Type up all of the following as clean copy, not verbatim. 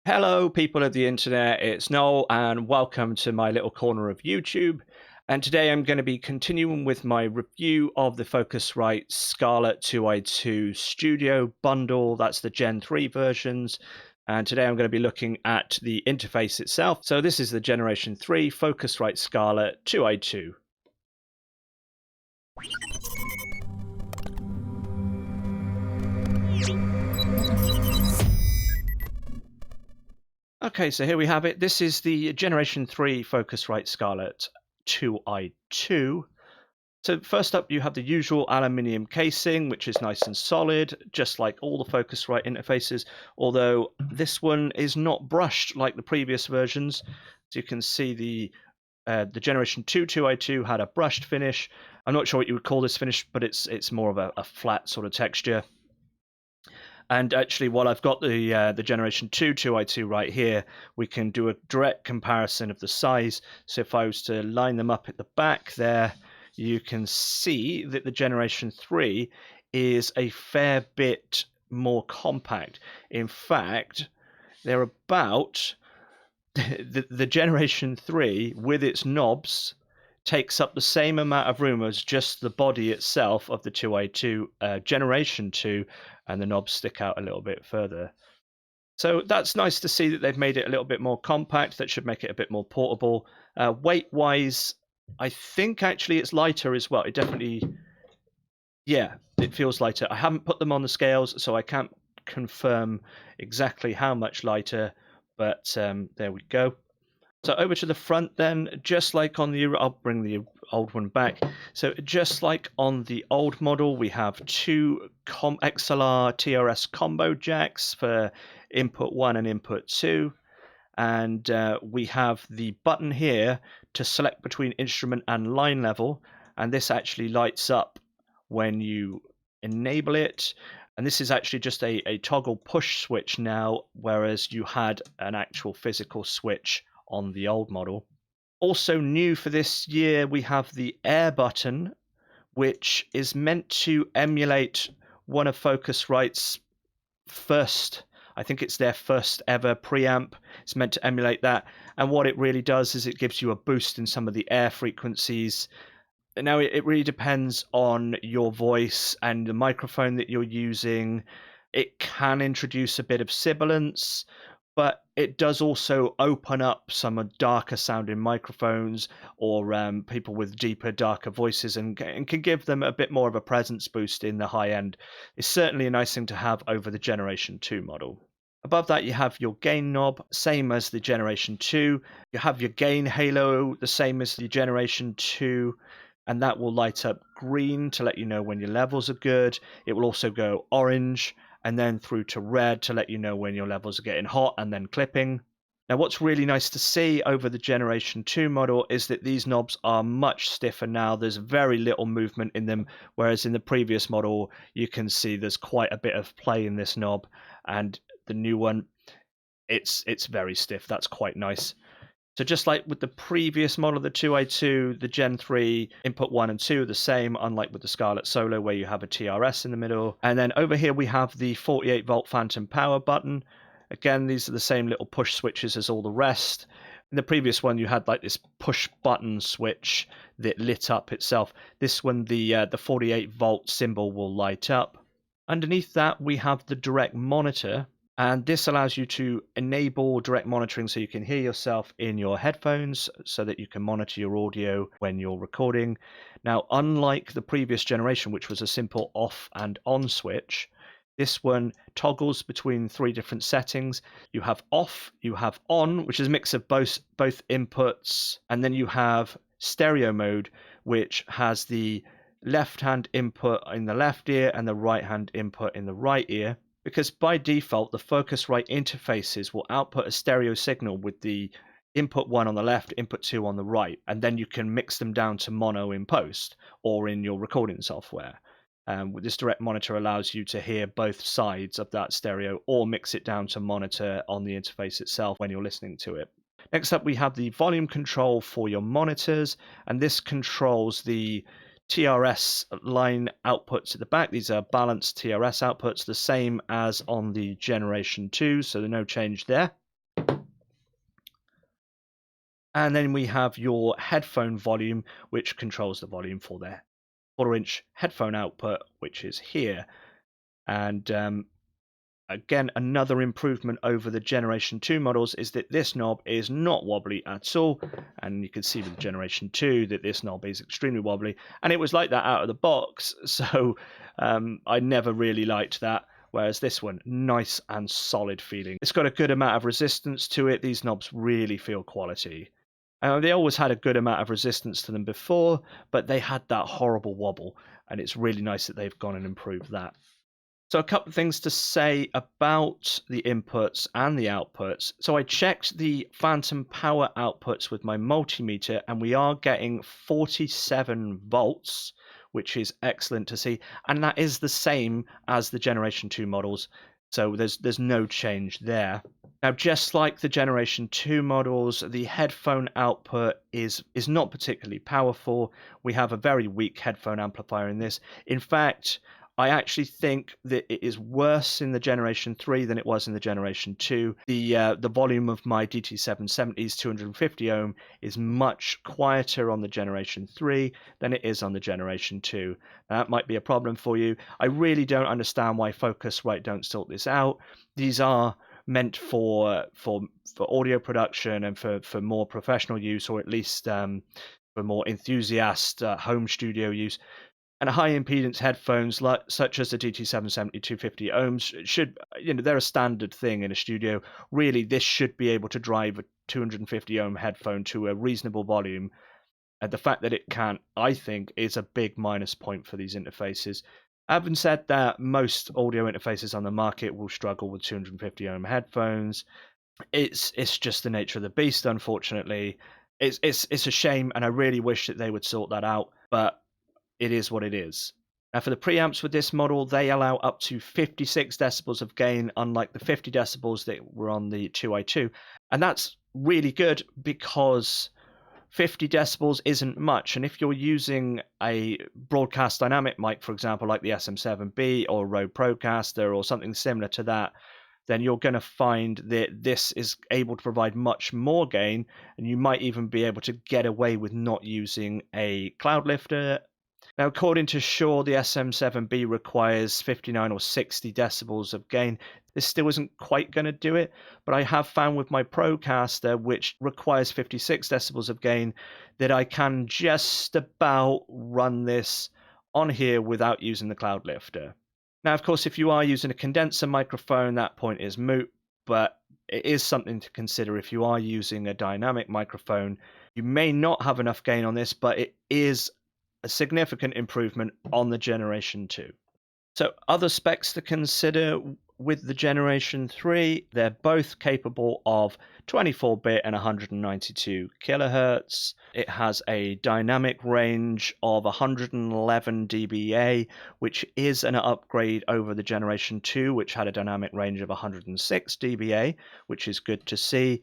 Hello, people of the internet. It's Noel, and welcome to my little corner of YouTube. And today I'm going to be continuing with my review of the Focusrite Scarlett 2i2 Studio bundle. That's the Gen 3 versions. And today I'm going to be looking at the interface itself. So this is the Generation 3 Focusrite Scarlett 2i2. Okay, so here we have it. This is the Generation 3 Focusrite Scarlett 2i2. So first up, you have the usual aluminium casing, which is nice and solid, just like all the Focusrite interfaces, although this one is not brushed like the previous versions. As you can see, the Generation 2 2i2 had a brushed finish. I'm not sure what you would call this finish, but it's more of a flat sort of texture. And actually, while I've got the Generation 2 2i2 right here, we can do a direct comparison of the size. So if I was to line them up at the back there, you can see that the Generation 3 is a fair bit more compact. In fact, they're about the Generation 3 with its knobs takes up the same amount of room as just the body itself of the 2i2 Generation 2, and the knobs stick out a little bit further. So that's nice to see that they've made it a little bit more compact. That should make it a bit more portable. Weight-wise, I think actually it's lighter as well. It definitely, yeah, it feels lighter. I haven't put them on the scales, so I can't confirm exactly how much lighter, but there we go. So over to the front then, just like on the, I'll bring the old one back. So just like on the old model, we have two XLR TRS combo jacks for input 1 and input 2. And we have the button here to select between instrument and line level. And this actually lights up when you enable it. And this is actually just a toggle push switch now, whereas you had an actual physical switch on the old model. Also new for this year, we have the air button, which is meant to emulate one of Focusrite's first, I think it's their first ever preamp. It's meant to emulate that. And what it really does is it gives you a boost in some of the air frequencies. Now, it really depends on your voice and the microphone that you're using. It can introduce a bit of sibilance, but it does also open up some darker sounding microphones or people with deeper, darker voices and can give them a bit more of a presence boost in the high end. It's certainly a nice thing to have over the Generation 2 model. Above that, you have your gain knob, same as the Generation 2. You have your gain halo, the same as the Generation 2. And that will light up green to let you know when your levels are good. It will also go orange and then through to red to let you know when your levels are getting hot and then clipping. Now, what's really nice to see over the Generation 2 model is that these knobs are much stiffer now. There's very little movement in them, whereas in the previous model, you can see there's quite a bit of play in this knob, and the new one, it's very stiff. That's quite nice. So just like with the previous model, the 2i2, the Gen 3 input 1 and 2 are the same, unlike with the Scarlett Solo where you have a TRS in the middle. And then over here we have the 48 volt phantom power button. Again, these are the same little push switches as all the rest. In the previous one, you had like this push button switch that lit up itself. This one, the 48 volt symbol will light up. Underneath that, we have the direct monitor. And this allows you to enable direct monitoring so you can hear yourself in your headphones so that you can monitor your audio when you're recording. Now, unlike the previous generation, which was a simple off and on switch, this one toggles between 3 different settings. You have off, you have on, which is a mix of both inputs, and then you have stereo mode, which has the left-hand input in the left ear and the right-hand input in the right ear. Because by default, the Focusrite interfaces will output a stereo signal with the input 1 on the left, input 2 on the right, and then you can mix them down to mono in post or in your recording software. This direct monitor allows you to hear both sides of that stereo or mix it down to monitor on the interface itself when you're listening to it. Next up, we have the volume control for your monitors, and this controls the TRS line outputs at the back. These are balanced TRS outputs, the same as on the Generation 2, so there's no change there. And then we have your headphone volume, which controls the volume for their 4-inch headphone output, which is here. And again, another improvement over the Generation 2 models is that this knob is not wobbly at all. And you can see with Generation 2 that this knob is extremely wobbly. And it was like that out of the box. So I never really liked that. Whereas this one, nice and solid feeling. It's got a good amount of resistance to it. These knobs really feel quality. They always had a good amount of resistance to them before, but they had that horrible wobble. And it's really nice that they've gone and improved that. So a couple of things to say about the inputs and the outputs. So I checked the phantom power outputs with my multimeter, and we are getting 47 volts, which is excellent to see. And that is the same as the Generation 2 models. So there's no change there. Now, just like the Generation 2 models, the headphone output is not particularly powerful. We have a very weak headphone amplifier in this. In fact, I actually think that it is worse in the Generation 3 than it was in the Generation 2. The volume of my DT770's 250 ohm is much quieter on the Generation 3 than it is on the Generation 2. Now, that might be a problem for you. I really don't understand why Focusrite don't sort this out. These are meant for audio production and for more professional use, or at least for more enthusiast home studio use. And high impedance headphones such as the DT770 250 ohms should, they're a standard thing in a studio. Really, this should be able to drive a 250 ohm headphone to a reasonable volume. And the fact that it can't, I think, is a big minus point for these interfaces. Having said that, most audio interfaces on the market will struggle with 250 ohm headphones. It's just the nature of the beast, unfortunately. It's a shame, and I really wish that they would sort that out. But it is what it is. Now, for the preamps with this model, they allow up to 56 decibels of gain, unlike the 50 decibels that were on the 2i2. And that's really good because 50 decibels isn't much. And if you're using a broadcast dynamic mic, for example, like the SM7B or Rode Procaster or something similar to that, then you're going to find that this is able to provide much more gain. And you might even be able to get away with not using a cloud lifter. Now, according to Shure, the SM7B requires 59 or 60 decibels of gain. This still isn't quite going to do it, but I have found with my Procaster, which requires 56 decibels of gain, that I can just about run this on here without using the cloud lifter. Now, of course, if you are using a condenser microphone, that point is moot, but it is something to consider if you are using a dynamic microphone. You may not have enough gain on this, but it is a significant improvement on the Generation 2. So other specs to consider with the Generation 3, they're both capable of 24-bit and 192 kilohertz. It has a dynamic range of 111 dBA, which is an upgrade over the Generation 2, which had a dynamic range of 106 dBA, which is good to see.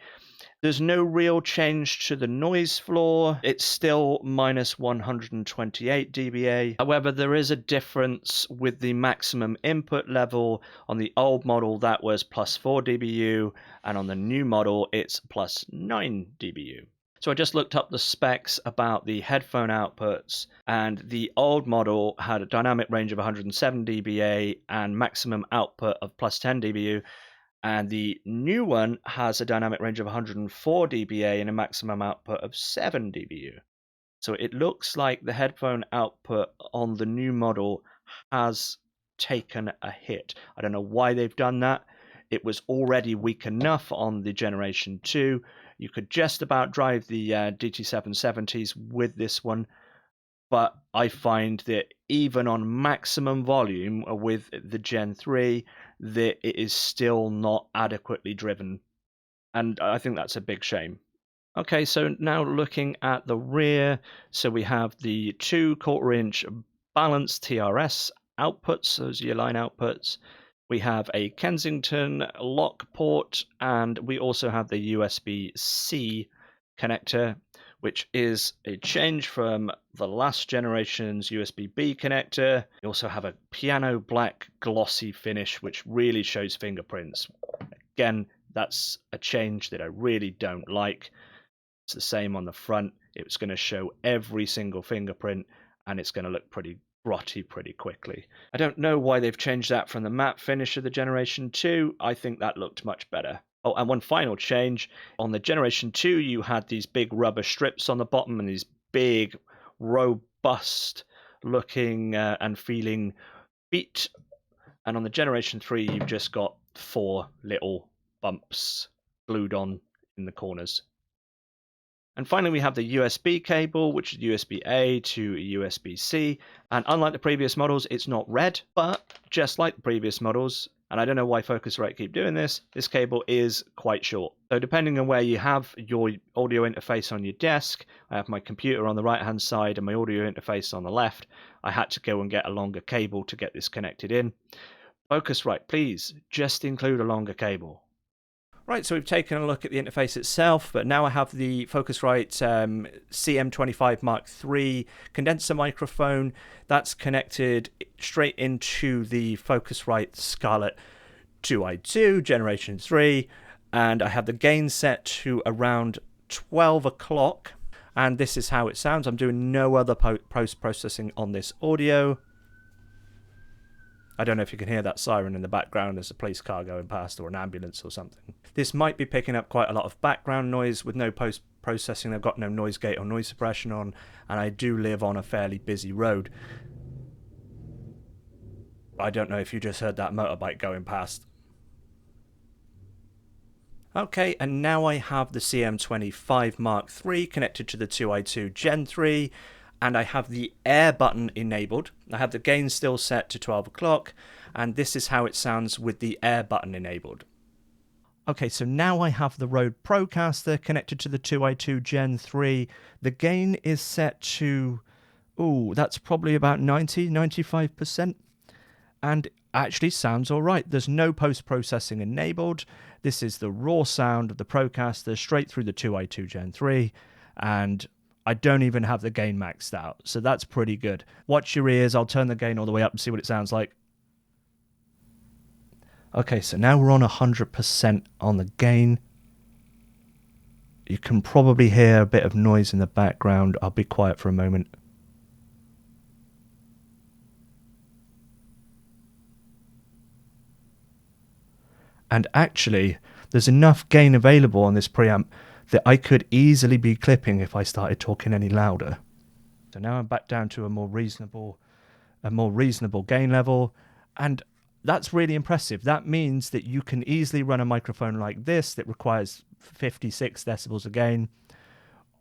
There's no real change to the noise floor. It's still minus 128 dBA. However, there is a difference with the maximum input level. On the old model, that was plus 4 dBu, and on the new model, it's plus 9 dBu. So I just looked up the specs about the headphone outputs, and the old model had a dynamic range of 107 dBA and maximum output of plus 10 dBu. And the new one has a dynamic range of 104 dBA and a maximum output of 7 dBu. So it looks like the headphone output on the new model has taken a hit. I don't know why they've done that. It was already weak enough on the Generation 2. You could just about drive the DT770s with this one. But I find that even on maximum volume with the Gen 3, that it is still not adequately driven. And I think that's a big shame. Okay, so now looking at the rear, so we have the 2 1/4-inch balanced TRS outputs, those are your line outputs. We have a Kensington lock port, and we also have the USB-C connector, which is a change from the last generation's USB-B connector. We also have a piano black glossy finish, which really shows fingerprints. Again, that's a change that I really don't like. It's the same on the front. It's going to show every single fingerprint, and it's going to look pretty grotty pretty quickly. I don't know why they've changed that from the matte finish of the Generation 2. I think that looked much better. Oh, and one final change. On the Generation 2, you had these big rubber strips on the bottom and these big, robust looking and feeling feet. And on the Generation 3, you've just got 4 little bumps glued on in the corners. And finally, we have the USB cable, which is USB-A to USB-C. And unlike the previous models, it's not red, but just like the previous models, and I don't know why Focusrite keep doing this cable is quite short. So depending on where you have your audio interface on your desk, I have my computer on the right-hand side and my audio interface on the left. I had to go and get a longer cable to get this connected in. Focusrite, please, just include a longer cable. Right, so we've taken a look at the interface itself, but now I have the Focusrite CM25 Mark III condenser microphone that's connected straight into the Focusrite Scarlett 2i2 Generation 3, and I have the gain set to around 12 o'clock, and this is how it sounds. I'm doing no other post-processing on this audio. I don't know if you can hear that siren in the background. There's a police car going past or an ambulance or something. This might be picking up quite a lot of background noise with no post-processing. They've got no noise gate or noise suppression on, and I do live on a fairly busy road. I don't know if you just heard that motorbike going past. Okay, and now I have the CM25 Mark III connected to the 2i2 Gen 3. And I have the air button enabled. I have the gain still set to 12 o'clock, and this is how it sounds with the air button enabled. Okay, so now I have the Rode Procaster connected to the 2i2 Gen 3. The gain is set to, that's probably about 95%. And actually sounds all right. There's no post-processing enabled. This is the raw sound of the Procaster straight through the 2i2 Gen 3, and I don't even have the gain maxed out, so that's pretty good. Watch your ears. I'll turn the gain all the way up and see what it sounds like. Okay, so now we're on 100% on the gain. You can probably hear a bit of noise in the background. I'll be quiet for a moment. And actually, there's enough gain available on this preamp that I could easily be clipping if I started talking any louder. So now I'm back down to a more reasonable gain level, and that's really impressive. That means that you can easily run a microphone like this that requires 56 decibels of gain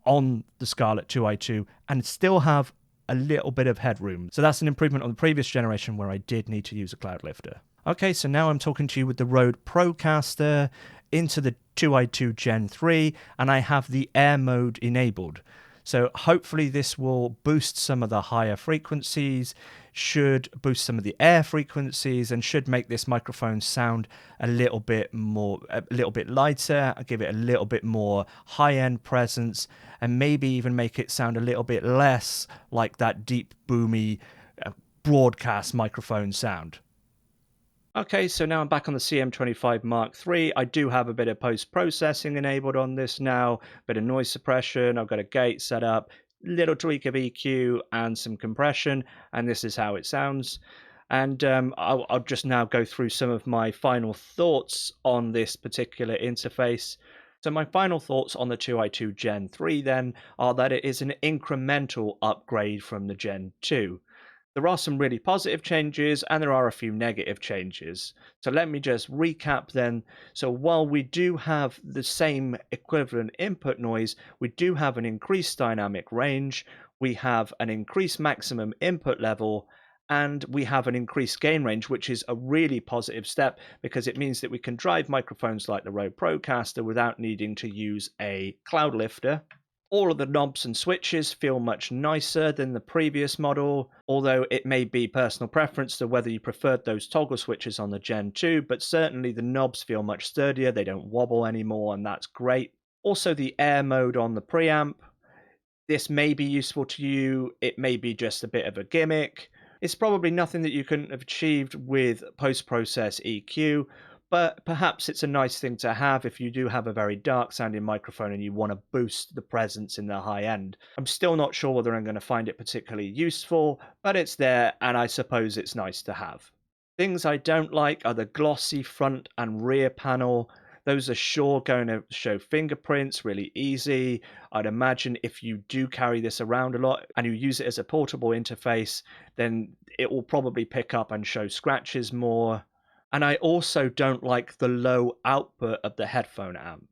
on the Scarlett 2i2 and still have a little bit of headroom. So that's an improvement on the previous generation where I did need to use a cloud lifter. Okay, so now I'm talking to you with the Rode Procaster into the 2i2 Gen 3, and I have the air mode enabled. So hopefully this will boost some of the higher frequencies, should boost some of the air frequencies, and should make this microphone sound a little bit lighter, give it a little bit more high-end presence, and maybe even make it sound a little bit less like that deep, boomy broadcast microphone sound. Okay, so now I'm back on the CM25 Mark III. I do have a bit of post-processing enabled on this now, a bit of noise suppression. I've got a gate set up, little tweak of EQ and some compression, and this is how it sounds. And I'll just now go through some of my final thoughts on this particular interface. So my final thoughts on the 2i2 Gen 3 then are that it is an incremental upgrade from the Gen 2. There are some really positive changes and there are a few negative changes. So let me just recap then. So while we do have the same equivalent input noise, we do have an increased dynamic range, we have an increased maximum input level, and we have an increased gain range, which is a really positive step because it means that we can drive microphones like the Rode Procaster without needing to use a cloud lifter. All of the knobs and switches feel much nicer than the previous model, although it may be personal preference to whether you preferred those toggle switches on the Gen 2, but certainly the knobs feel much sturdier, they don't wobble anymore, and that's great. Also the air mode on the preamp, this may be useful to you, it may be just a bit of a gimmick. It's probably nothing that you couldn't have achieved with post-process EQ, but perhaps it's a nice thing to have if you do have a very dark sounding microphone and you want to boost the presence in the high end. I'm still not sure whether I'm going to find it particularly useful, but it's there and I suppose it's nice to have. Things I don't like are the glossy front and rear panel. Those are sure going to show fingerprints really easy. I'd imagine if you do carry this around a lot and you use it as a portable interface, then it will probably pick up and show scratches more. And I also don't like the low output of the headphone amp.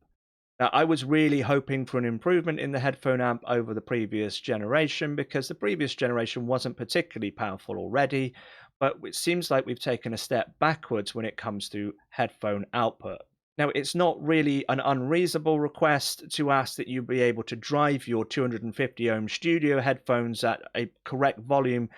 Now, I was really hoping for an improvement in the headphone amp over the previous generation because the previous generation wasn't particularly powerful already, but it seems like we've taken a step backwards when it comes to headphone output. Now, it's not really an unreasonable request to ask that you be able to drive your 250 ohm studio headphones at a correct volume.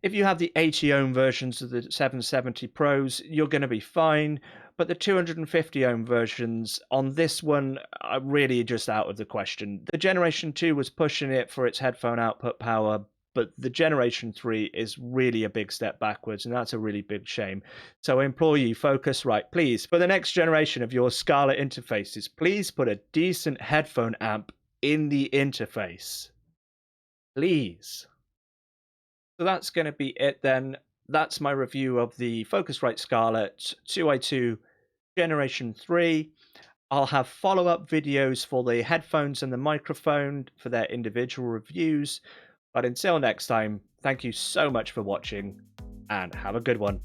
If you have the 80 ohm versions of the 770 Pros, you're going to be fine. But the 250 ohm versions on this one are really just out of the question. The Generation 2 was pushing it for its headphone output power, but the Generation 3 is really a big step backwards, and that's a really big shame. So I implore you, Focusrite, please, for the next generation of your Scarlett interfaces, please put a decent headphone amp in the interface. Please. So that's going to be it then. That's my review of the Focusrite Scarlett 2i2 Generation 3. I'll have follow-up videos for the headphones and the microphone for their individual reviews. But until next time, thank you so much for watching and have a good one.